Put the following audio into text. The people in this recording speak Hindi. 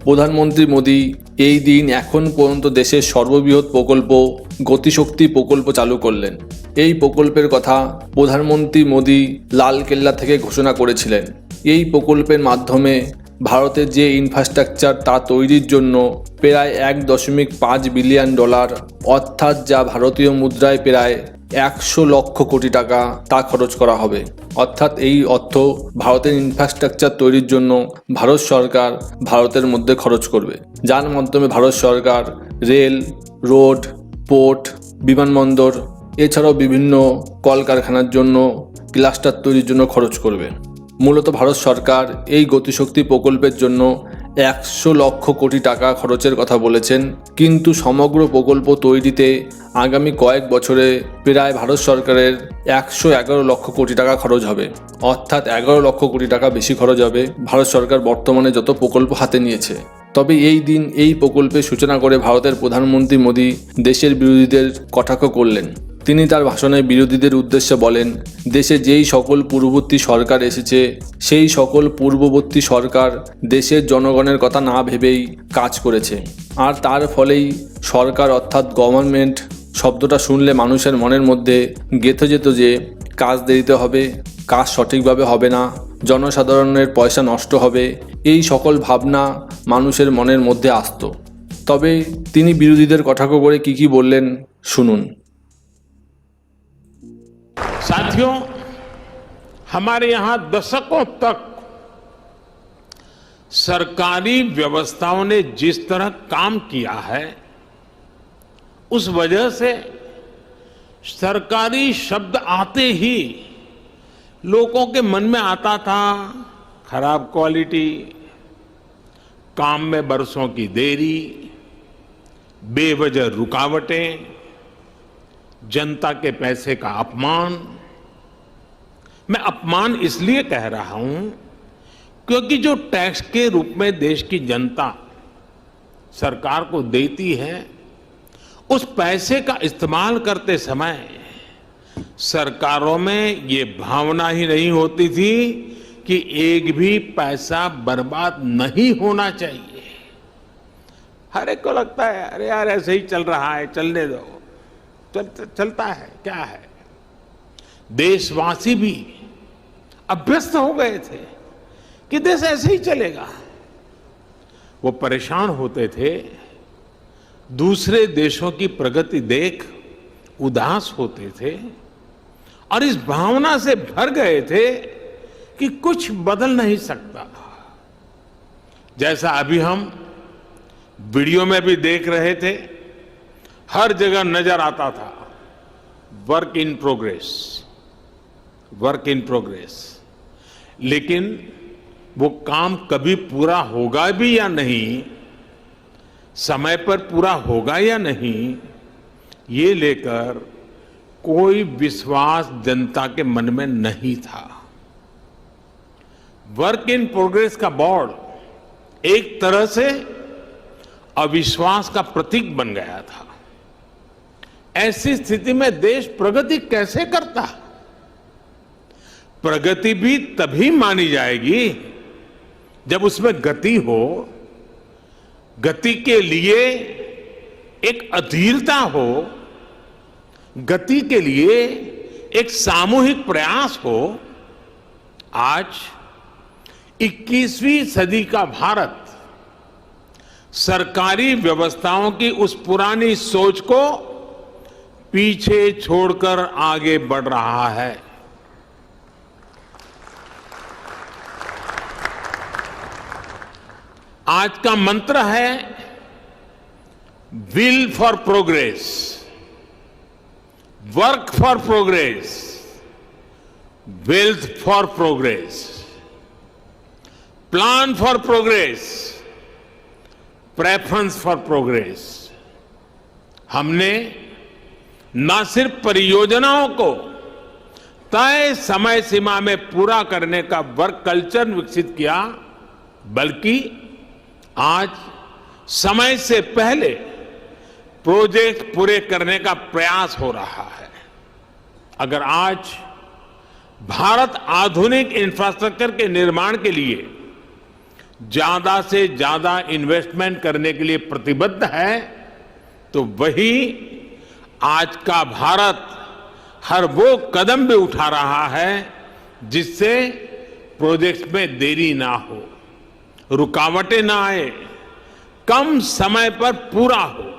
প্রধানমন্ত্রী মোদী এই দিন এখন পর্যন্ত দেশের সর্ববৃহৎ প্রকল্প গতিশক্তি প্রকল্প চালু করলেন। এই প্রকল্পের কথা প্রধানমন্ত্রী মোদী লালকেল্লা থেকে ঘোষণা করেছিলেন। এই প্রকল্পের মাধ্যমে ভারতের যে ইনফ্রাস্ট্রাকচার তা তৈরির জন্য প্রায় $1.5 বিলিয়ন অর্থাৎ যা ভারতীয় মুদ্রায় প্রায় 100 লক্ষ কোটি টাকা তা খরচ করা হবে। অর্থাৎ এই অর্থ ভারতের ইনফ্রাস্ট্রাকচার তৈরির জন্য ভারত সরকার ভারতের মধ্যে খরচ করবে, যার মাধ্যমে ভারত সরকার রেল, রোড, পোর্ট, বিমানবন্দর এছাড়াও বিভিন্ন কলকারখানার জন্য ক্লাস্টার তৈরির জন্য খরচ করবে। মূলত ভারত সরকার এই গতিশক্তি প্রকল্পের জন্য 100 লক্ষ কোটি টাকা খরচের কথা বলেছেন, কিন্তু সমগ্র প্রকল্প তৈরিতে আগামী কয়েক বছরে প্রায় ভারত সরকারের 111 লক্ষ কোটি টাকা খরচ হবে। অর্থাৎ 11 লক্ষ কোটি টাকা বেশি খরচ হবে ভারত সরকার বর্তমানে যত প্রকল্প হাতে নিয়েছে। তবে এই দিন এই প্রকল্পের সূচনা করে ভারতের প্রধানমন্ত্রী মোদী দেশের বিরোধীদের কটাক্ষ করলেন। তিনি তার ভাষণে বিরোধীদের উদ্দেশ্যে বলেন, দেশে যেই সকল পূর্ববর্তী সরকার এসেছে সেই সকল পূর্ববর্তী সরকার দেশের জনগণের কথা না ভেবেই কাজ করেছে, আর তার ফলেই সরকার অর্থাৎ গভর্নমেন্ট শব্দটা শুনলে মানুষের মনের মধ্যে গেঁথে যেত যে কাজ দেরিতে হবে, কাজ সঠিকভাবে হবে না, জনসাধারণের পয়সা নষ্ট হবে, এই সকল ভাবনা মানুষের মনের মধ্যে আসতো। তবে তিনি বিরোধীদের কটাক্ষ করে কি বললেন শুনুন। साथियों, हमारे यहां दशकों तक सरकारी व्यवस्थाओं ने जिस तरह काम किया है, उस वजह से सरकारी शब्द आते ही लोगों के मन में आता था खराब क्वालिटी, काम में बरसों की देरी, बेवजह रुकावटें, जनता के पैसे का अपमान। मैं अपमान इसलिए कह रहा हूं क्योंकि जो टैक्स के रूप में देश की जनता सरकार को देती है, उस पैसे का इस्तेमाल करते समय सरकारों में ये भावना ही नहीं होती थी कि एक भी पैसा बर्बाद नहीं होना चाहिए। हर एक को लगता है अरे यार ऐसे ही चल रहा है, चलने दो, चलता है, क्या है। देशवासी भी अभ्यस्त हो गए थे कि देश ऐसे ही चलेगा। वो परेशान होते थे, दूसरे देशों की प्रगति देख उदास होते थे और इस भावना से भर गए थे कि कुछ बदल नहीं सकता। जैसा अभी हम वीडियो में भी देख रहे थे, हर जगह नजर आता था work in progress, work in progress. लेकिन वो काम कभी पूरा होगा भी या नहीं, समय पर पूरा होगा या नहीं, ये लेकर कोई विश्वास जनता के मन में नहीं था। वर्क इन प्रोग्रेस का बोर्ड एक तरह से अविश्वास का प्रतीक बन गया था। ऐसी स्थिति में देश प्रगति कैसे करता? प्रगति भी तभी मानी जाएगी जब उसमें गति हो, गति के लिए एक अधीरता हो, गति के लिए एक सामूहिक प्रयास हो। आज 21वीं सदी का भारत सरकारी व्यवस्थाओं की उस पुरानी सोच को पीछे छोड़कर आगे बढ़ रहा है। आज का मंत्र है will for progress, work for progress, wealth for progress, plan for progress, preference for progress. हमने न सिर्फ परियोजनाओं को तय समय सीमा में पूरा करने का वर्क कल्चर विकसित किया, बल्कि आज समय से पहले प्रोजेक्ट पूरे करने का प्रयास हो रहा है। अगर आज भारत आधुनिक इंफ्रास्ट्रक्चर के निर्माण के लिए ज्यादा से ज्यादा इन्वेस्टमेंट करने के लिए प्रतिबद्ध है, तो वही आज का भारत हर वो कदम भी उठा रहा है जिससे प्रोजेक्ट्स में देरी ना हो, रुकावटें ना आए, कम समय पर पूरा हो।